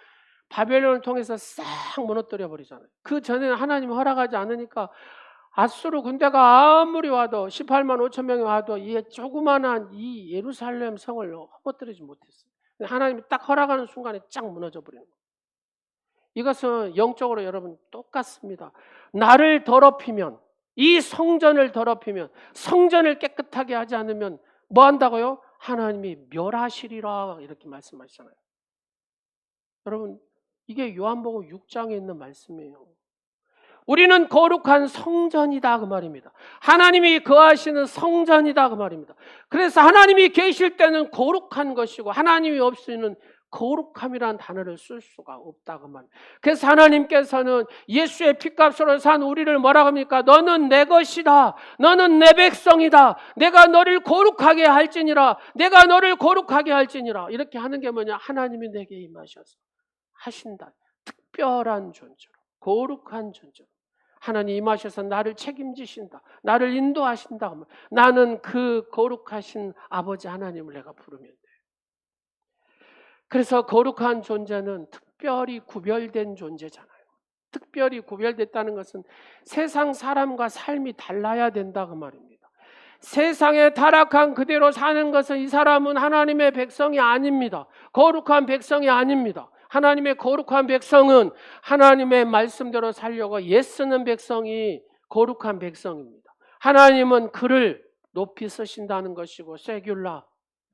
바벨론을 통해서 싹 무너뜨려 버리잖아요. 그 전에는 하나님 허락하지 않으니까 아수르 군대가 아무리 와도 18만 5천 명이 와도 이 조그만한 이 예루살렘 성을 허버뜨리지 못했어요. 하나님이 딱 허락하는 순간에 쫙 무너져 버리는 거예요. 이것은 영적으로 여러분 똑같습니다. 나를 더럽히면, 이 성전을 더럽히면, 성전을 깨끗하게 하지 않으면 뭐 한다고요? 하나님이 멸하시리라 이렇게 말씀하시잖아요. 여러분 이게 요한복음 6장에 있는 말씀이에요. 우리는 거룩한 성전이다 그 말입니다. 하나님이 거하시는 성전이다 그 말입니다. 그래서 하나님이 계실 때는 거룩한 것이고 하나님이 없이는 거룩함이라는 단어를 쓸 수가 없다 그 말입니다. 그래서 하나님께서는 예수의 피값으로 산 우리를 뭐라고 합니까? 너는 내 것이다. 너는 내 백성이다. 내가 너를 거룩하게 할지니라. 내가 너를 거룩하게 할지니라. 이렇게 하는 게 뭐냐? 하나님이 내게 임하셔서 하신다. 특별한 존재로, 거룩한 존재로 하나님 임하셔서 나를 책임지신다. 나를 인도하신다. 나는 그 거룩하신 아버지 하나님을 내가 부르면 돼. 그래서 거룩한 존재는 특별히 구별된 존재잖아요. 특별히 구별됐다는 것은 세상 사람과 삶이 달라야 된다 그 말입니다. 세상에 타락한 그대로 사는 것은 이 사람은 하나님의 백성이 아닙니다. 거룩한 백성이 아닙니다. 하나님의 거룩한 백성은 하나님의 말씀대로 살려고 애쓰는 백성이 거룩한 백성입니다. 하나님은 그를 높이 쓰신다는 것이고, 세귤라,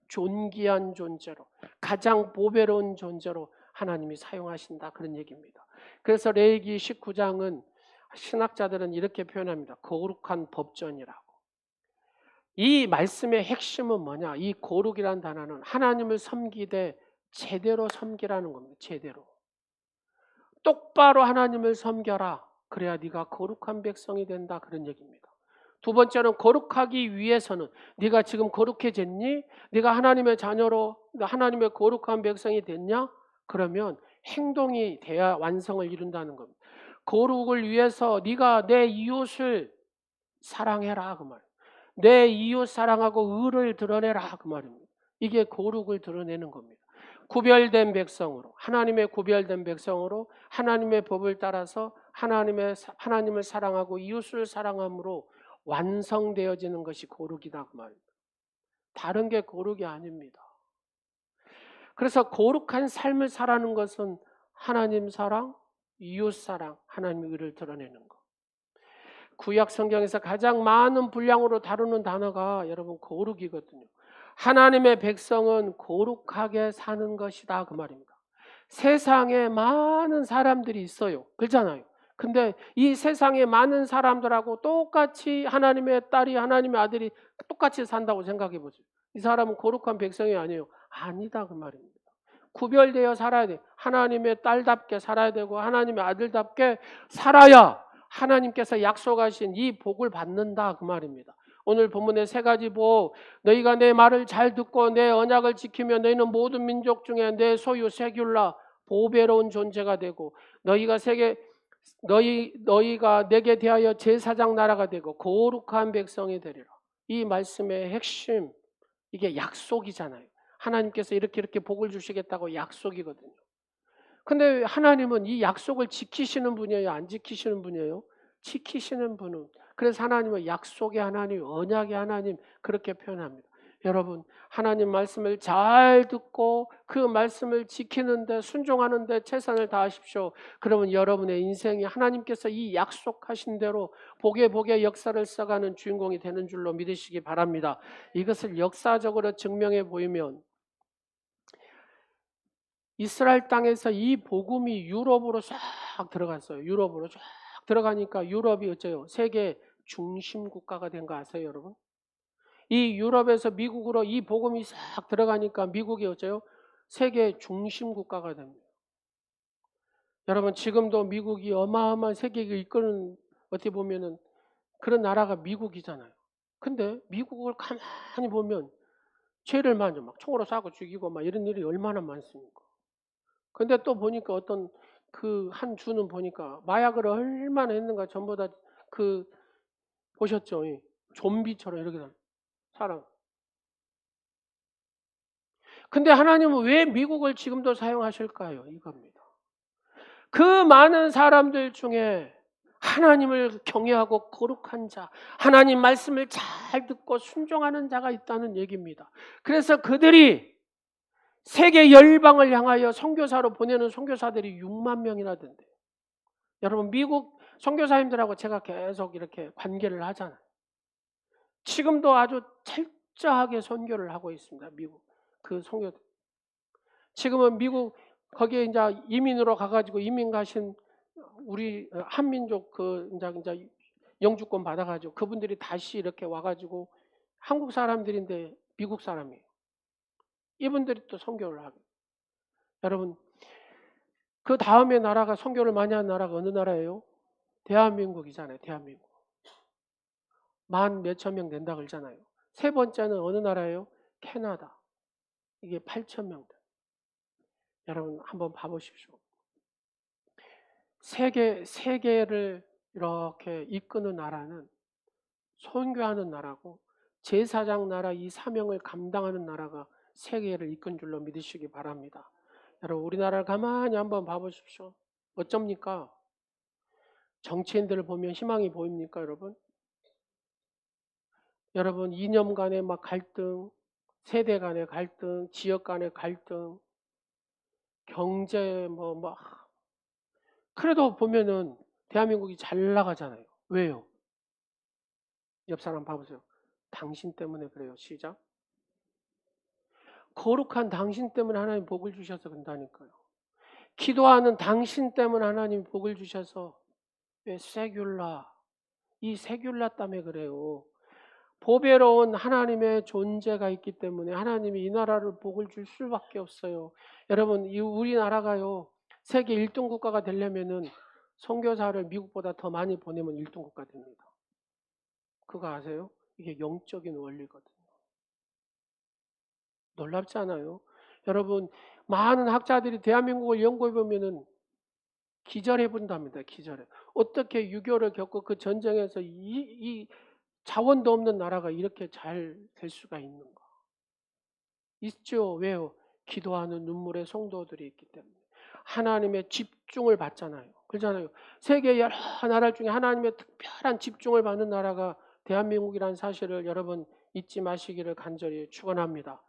존귀한 존재로, 가장 보배로운 존재로 하나님이 사용하신다 그런 얘기입니다. 그래서 레위기 19장은 신학자들은 이렇게 표현합니다. 거룩한 법전이라고. 이 말씀의 핵심은 뭐냐? 이 거룩이라는 단어는 하나님을 섬기되 제대로 섬기라는 겁니다. 제대로. 똑바로 하나님을 섬겨라. 그래야 네가 거룩한 백성이 된다 그런 얘기입니다. 두 번째는 거룩하기 위해서는, 네가 지금 거룩해졌니? 네가 하나님의 자녀로 하나님의 거룩한 백성이 됐냐? 그러면 행동이 돼야 완성을 이룬다는 겁니다. 거룩을 위해서 네가 내 이웃을 사랑해라 그 말이에요. 내 이웃 사랑하고 의를 드러내라 그 말입니다. 이게 거룩을 드러내는 겁니다. 구별된 백성으로, 하나님의 구별된 백성으로 하나님의 법을 따라서 하나님을 사랑하고 이웃을 사랑함으로 완성되어지는 것이 거룩이다 그 말입니다. 다른 게 거룩이 아닙니다. 그래서 거룩한 삶을 살아가는 것은 하나님 사랑, 이웃 사랑, 하나님의 의를 드러내는 것. 구약 성경에서 가장 많은 분량으로 다루는 단어가 여러분 거룩이거든요. 하나님의 백성은 거룩하게 사는 것이다 그 말입니다. 세상에 많은 사람들이 있어요. 그렇잖아요. 근데 이 세상에 많은 사람들하고 똑같이 하나님의 딸이, 하나님의 아들이 똑같이 산다고 생각해 보세요. 이 사람은 거룩한 백성이 아니에요. 아니다 그 말입니다. 구별되어 살아야 돼. 하나님의 딸답게 살아야 되고 하나님의 아들답게 살아야 하나님께서 약속하신 이 복을 받는다 그 말입니다. 오늘 본문의 세 가지 복, 너희가 내 말을 잘 듣고 내 언약을 지키면 너희는 모든 민족 중에 내 소유 세귤라 보배로운 존재가 되고, 너희가 내게 대하여 제사장 나라가 되고 거룩한 백성이 되리라. 이 말씀의 핵심, 이게 약속이잖아요. 하나님께서 이렇게 복을 주시겠다고 약속이거든요. 근데 하나님은 이 약속을 지키시는 분이에요? 안 지키시는 분이에요? 지키시는 분은, 그래서 하나님은 약속의 하나님, 언약의 하나님 그렇게 표현합니다. 여러분, 하나님 말씀을 잘 듣고 그 말씀을 지키는데, 순종하는데 최선을 다하십시오. 그러면 여러분의 인생이 하나님께서 이 약속하신 대로 복의 역사를 써가는 주인공이 되는 줄로 믿으시기 바랍니다. 이것을 역사적으로 증명해 보이면, 이스라엘 땅에서 이 복음이 유럽으로 싹 들어갔어요. 유럽으로 쫙 들어가니까 유럽이 어째요? 세계 중심 국가가 된 거 아세요, 여러분? 이 유럽에서 미국으로 이 복음이 싹 들어가니까 미국이 어째요? 세계 중심 국가가 됩니다. 여러분, 지금도 미국이 어마어마한 세계를 이끄는, 어떻게 보면은 그런 나라가 미국이잖아요. 근데 미국을 가만히 보면 죄를 많이 막 총으로 쏴고 죽이고 막 이런 일이 얼마나 많습니까? 근데 또 보니까 어떤 그 한 주는 보니까 마약을 얼마나 했는가 전부 다 그 보셨죠? 좀비처럼 이렇게 사람. 근데 하나님은 왜 미국을 지금도 사용하실까요? 이겁니다. 그 많은 사람들 중에 하나님을 경외하고 거룩한 자, 하나님 말씀을 잘 듣고 순종하는 자가 있다는 얘기입니다. 그래서 그들이 세계 열방을 향하여 선교사로 보내는 선교사들이 6만 명이나 된대요. 여러분, 미국 선교사님들하고 제가 계속 이렇게 관계를 하잖아요. 지금도 아주 철저하게 선교를 하고 있습니다. 미국 그 선교들. 지금은 미국 거기에 이제 이민으로 가가지고 이민 가신 우리 한민족 그 이제 영주권 받아가지고 그분들이 다시 이렇게 와가지고 한국 사람들인데 미국 사람이에요. 이분들이 또 선교를 하고. 여러분, 그 다음에 나라가 선교를 많이 한 나라가 어느 나라예요? 대한민국이잖아요. 대한민국. 만 몇천 명 된다 그러잖아요. 세 번째는 어느 나라예요? 캐나다. 이게 8천 명. 여러분 한번 봐보십시오. 세계를 이렇게 이끄는 나라는 선교하는 나라고, 제사장 나라 이 사명을 감당하는 나라가 세계를 이끈 줄로 믿으시기 바랍니다. 여러분, 우리나라를 가만히 한번 봐보십시오. 어쩝니까? 정치인들을 보면 희망이 보입니까, 여러분? 여러분, 이념 간의 막 갈등, 세대 간의 갈등, 지역 간의 갈등, 경제 막 그래도 보면은 대한민국이 잘 나가잖아요. 왜요? 옆 사람 봐보세요. 당신 때문에 그래요. 시작. 거룩한 당신 때문에 하나님 복을 주셔서 그런다니까요. 기도하는 당신 때문에 하나님 복을 주셔서. 왜 세귤라, 이 세귤라 때문에 그래요. 보배로운 하나님의 존재가 있기 때문에 하나님이 이 나라를 복을 줄 수밖에 없어요. 여러분, 이 우리나라가요 세계 1등 국가가 되려면은 선교사를 미국보다 더 많이 보내면 1등 국가 됩니다. 그거 아세요? 이게 영적인 원리거든요. 놀랍지 않아요? 여러분, 많은 학자들이 대한민국을 연구해 보면은 기절해 본답니다. 기절해. 어떻게 6.25를 겪고 그 전쟁에서 이 자원도 없는 나라가 이렇게 잘 될 수가 있는가? 있죠. 왜요? 기도하는 눈물의 성도들이 있기 때문에. 하나님의 집중을 받잖아요. 그렇잖아요. 세계 여러 나라 중에 하나님의 특별한 집중을 받는 나라가 대한민국이라는 사실을 여러분 잊지 마시기를 간절히 축원합니다.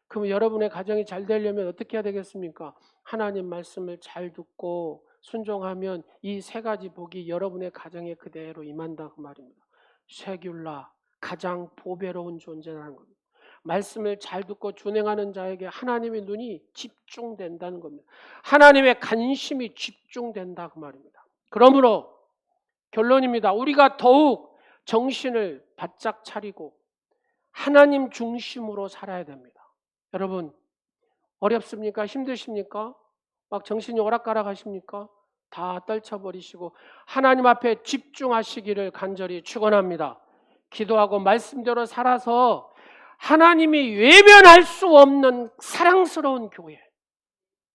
그럼 여러분의 가정이 잘 되려면 어떻게 해야 되겠습니까? 하나님 말씀을 잘 듣고 순종하면 이 세 가지 복이 여러분의 가정에 그대로 임한다 그 말입니다. 세귤라, 가장 보배로운 존재라는 겁니다. 말씀을 잘 듣고 준행하는 자에게 하나님의 눈이 집중된다는 겁니다. 하나님의 관심이 집중된다 그 말입니다. 그러므로 결론입니다. 우리가 더욱 정신을 바짝 차리고 하나님 중심으로 살아야 됩니다. 여러분, 어렵습니까? 힘드십니까? 막 정신이 오락가락 하십니까? 다 떨쳐버리시고 하나님 앞에 집중하시기를 간절히 축원합니다. 기도하고 말씀대로 살아서 하나님이 외면할 수 없는 사랑스러운 교회.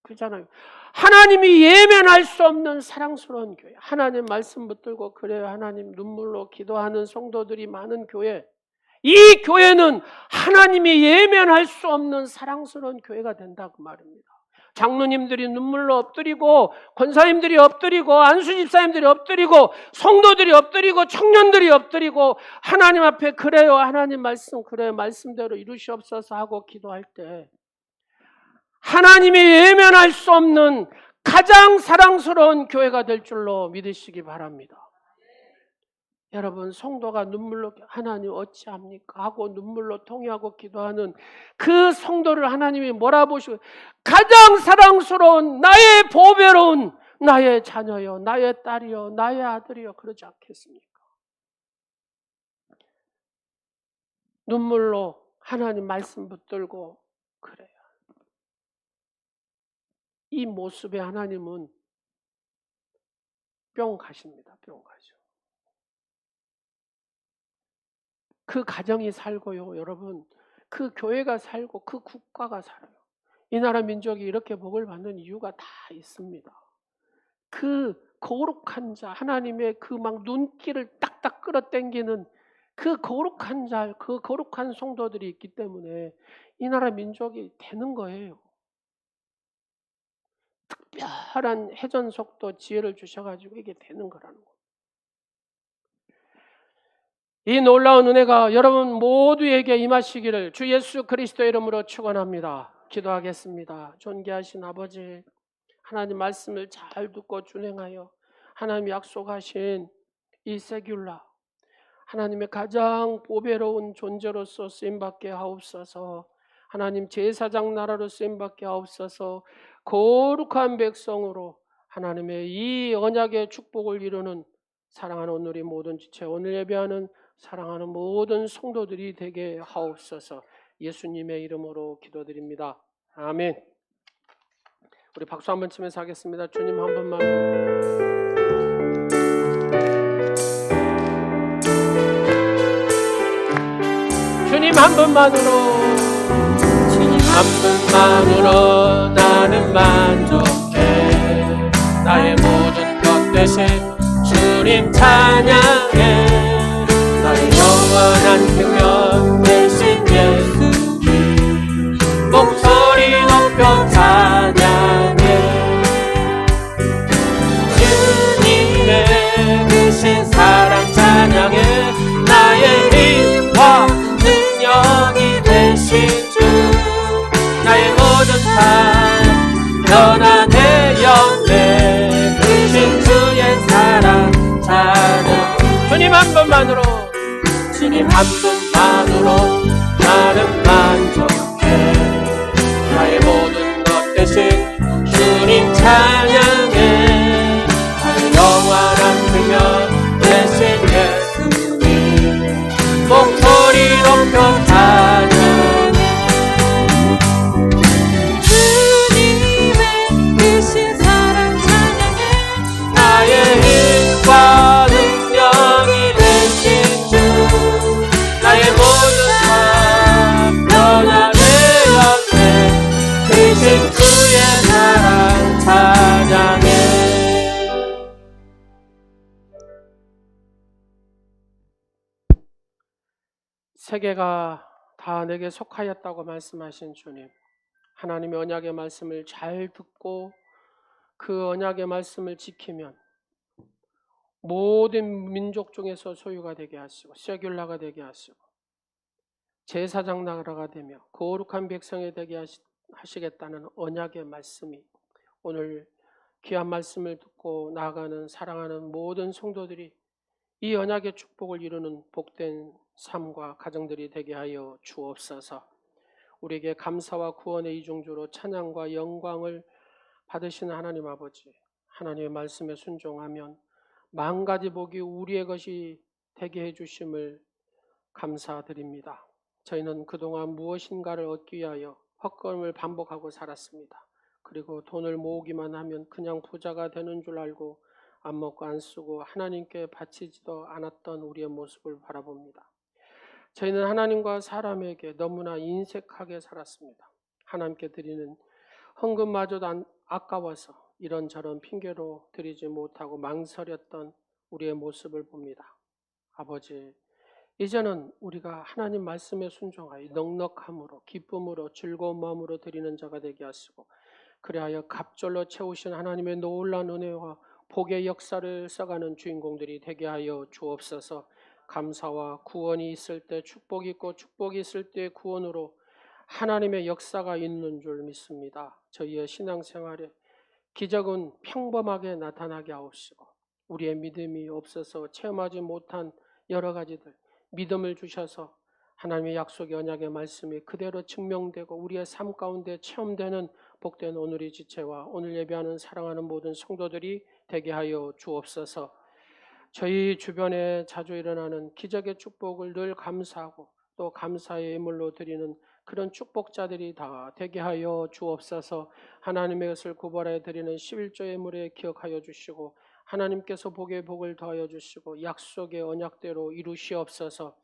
그렇잖아요. 하나님이 예면할 수 없는 사랑스러운 교회. 하나님 말씀 붙들고 그래요. 하나님 눈물로 기도하는 성도들이 많은 교회. 이 교회는 하나님이 예면할 수 없는 사랑스러운 교회가 된다 그 말입니다. 장로님들이 눈물로 엎드리고, 권사님들이 엎드리고, 안수 집사님들이 엎드리고, 성도들이 엎드리고, 청년들이 엎드리고, 하나님 앞에 그래요, 하나님 말씀, 그래요, 말씀대로 이루시옵소서 하고 기도할 때 하나님이 외면할 수 없는 가장 사랑스러운 교회가 될 줄로 믿으시기 바랍니다. 여러분, 성도가 눈물로 하나님 어찌합니까? 하고 눈물로 통회하고 기도하는 그 성도를 하나님이 몰아보시고 가장 사랑스러운 나의 보배로운 나의 자녀요, 나의 딸이요, 나의 아들이요, 그러지 않겠습니까? 눈물로 하나님 말씀 붙들고 그래요. 이 모습에 하나님은 뿅 가십니다. 뿅 가죠. 그 가정이 살고요, 여러분, 그 교회가 살고 그 국가가 살아요. 이 나라 민족이 이렇게 복을 받는 이유가 다 있습니다. 그 거룩한 자, 하나님의 그 막 눈길을 딱딱 끌어당기는 그 거룩한 자, 그 거룩한 성도들이 있기 때문에 이 나라 민족이 되는 거예요. 특별한 회전 속도, 지혜를 주셔가지고 이게 되는 거라는 거예요. 이 놀라운 은혜가 여러분 모두에게 임하시기를 주 예수 그리스도의 이름으로 축원합니다. 기도하겠습니다. 존귀하신 아버지, 하나님 말씀을 잘 듣고 준행하여 하나님 약속하신 이 세귤라, 하나님의 가장 보배로운 존재로서 쓰임받게 하옵소서. 하나님 제사장 나라로 쓰임받게 하옵소서. 거룩한 백성으로 하나님의 이 언약의 축복을 이루는 사랑하는 우리 모든 지체, 오늘 예배하는 사랑하는 모든 성도들이 되게 하옵소서. 예수님의 이름으로 기도드립니다. 아멘. 우리 박수 한번 치면서 하겠습니다. 주님 한 번만. 주님 한 분만으로, 주님 한 분만으로 나는 만족해. 나의 모든 것 대신 주님 찬양해. 나의 영원한 생명 대신 예수님 목소리 높여 찬양해. 주님의 크신 사랑 찬양해. 나의 힘과 능력이 되신 주, 나의 모든 삶 변화되었네. 크신 주의 사랑 찬양. 주님 한 분만으로, 주님 한 분만으로 나는 만족해. 나의 모든 것 대신 주님 찬양해. 나의 영원한 생명 대신 예수님 목소리 높여 찬양해. 주님의 크신 사랑 찬양해. 나의 힘과 능력이 되신 주, 나의 모든 삶 변화되었네. 크신 주의 사랑 찬양해. 세계가 다 내게 속하였다고 말씀하신 주님, 하나님의 언약의 말씀을 잘 듣고 그 언약의 말씀을 지키면 모든 민족 중에서 소유가 되게 하시고 세귤라가 되게 하시고 제사장 나라가 되며 거룩한 백성이 되게 하시겠다는 언약의 말씀이 오늘 귀한 말씀을 듣고 나아가는 사랑하는 모든 성도들이 이 언약의 축복을 이루는 복된 삶과 가정들이 되게 하여 주옵소서. 우리에게 감사와 구원의 이중주로 찬양과 영광을 받으시는 하나님 아버지, 하나님의 말씀에 순종하면 만 가지 복이 우리의 것이 되게 해주심을 감사드립니다. 저희는 그동안 무엇인가를 얻기 위하여 헛걸음을 반복하고 살았습니다. 그리고 돈을 모으기만 하면 그냥 부자가 되는 줄 알고 안 먹고 안 쓰고 하나님께 바치지도 않았던 우리의 모습을 바라봅니다. 저희는 하나님과 사람에게 너무나 인색하게 살았습니다. 하나님께 드리는 헌금마저도 아까워서 이런저런 핑계로 드리지 못하고 망설였던 우리의 모습을 봅니다. 아버지, 이제는 우리가 하나님 말씀에 순종하여 넉넉함으로 기쁨으로 즐거운 마음으로 드리는 자가 되게 하시고 그리하여 갑절로 채우신 하나님의 놀라운 은혜와 복의 역사를 써가는 주인공들이 되게 하여 주옵소서. 감사와 구원이 있을 때 축복이 있고 축복이 있을 때 구원으로 하나님의 역사가 있는 줄 믿습니다. 저희의 신앙생활에 기적은 평범하게 나타나게 하옵시고 우리의 믿음이 없어서 체험하지 못한 여러 가지들 믿음을 주셔서 하나님의 약속의 언약의 말씀이 그대로 증명되고 우리의 삶 가운데 체험되는 복된 오늘의 지체와 오늘 예배하는 사랑하는 모든 성도들이 되게 하여 주옵소서. 저희 주변에 자주 일어나는 기적의 축복을 늘 감사하고 또 감사의 예물로 드리는 그런 축복자들이 다 되게 하여 주옵소서. 하나님의 것을 구벌하여 드리는 11조 예물에 기억하여 주시고 하나님께서 복의 복을 더하여 주시고 약속의 언약대로 이루시옵소서.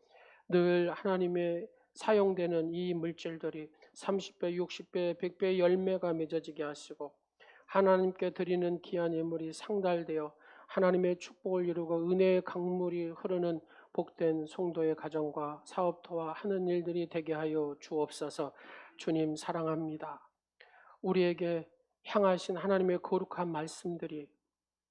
늘 하나님의 사용되는 이 물질들이 30배, 60배, 100배 열매가 맺어지게 하시고 하나님께 드리는 귀한 예물이 상달되어 하나님의 축복을 이루고 은혜의 강물이 흐르는 복된 성도의 가정과 사업터와 하는 일들이 되게 하여 주옵소서. 주님 사랑합니다. 우리에게 향하신 하나님의 거룩한 말씀들이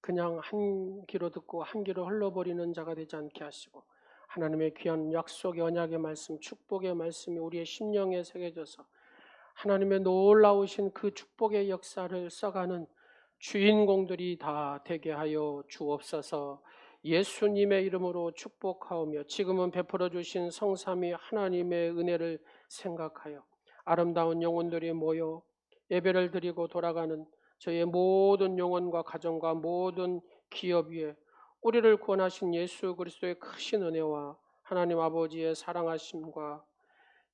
그냥 한 귀로 듣고 한 귀로 흘러버리는 자가 되지 않게 하시고 하나님의 귀한 약속의 언약의 말씀, 축복의 말씀이 우리의 심령에 새겨져서 하나님의 놀라우신 그 축복의 역사를 써가는 주인공들이 다 되게 하여 주옵소서. 예수님의 이름으로 축복하오며 지금은 베풀어 주신 성삼위 하나님의 은혜를 생각하여 아름다운 영혼들이 모여 예배를 드리고 돌아가는 저의 모든 영혼과 가정과 모든 기업 위에 우리를 구원하신 예수 그리스도의 크신 은혜와 하나님 아버지의 사랑하심과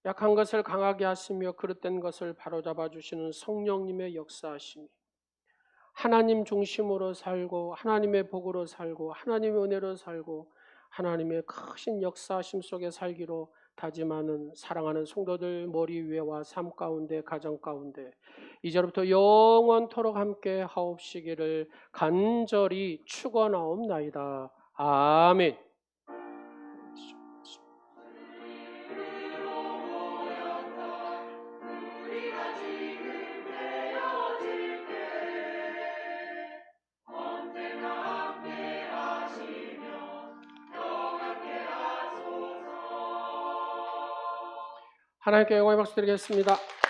약한 것을 강하게 하시며 그릇된 것을 바로잡아 주시는 성령님의 역사하심이 하나님 중심으로 살고 하나님의 복으로 살고 하나님의 은혜로 살고 하나님의 크신 역사하심 속에 살기로 다짐하는 사랑하는 성도들 머리 위에와 삶 가운데 가정 가운데 이제부터 영원토록 함께 하옵시기를 간절히 축원하옵나이다. 아멘. 하나님께 영광의 박수 드리겠습니다.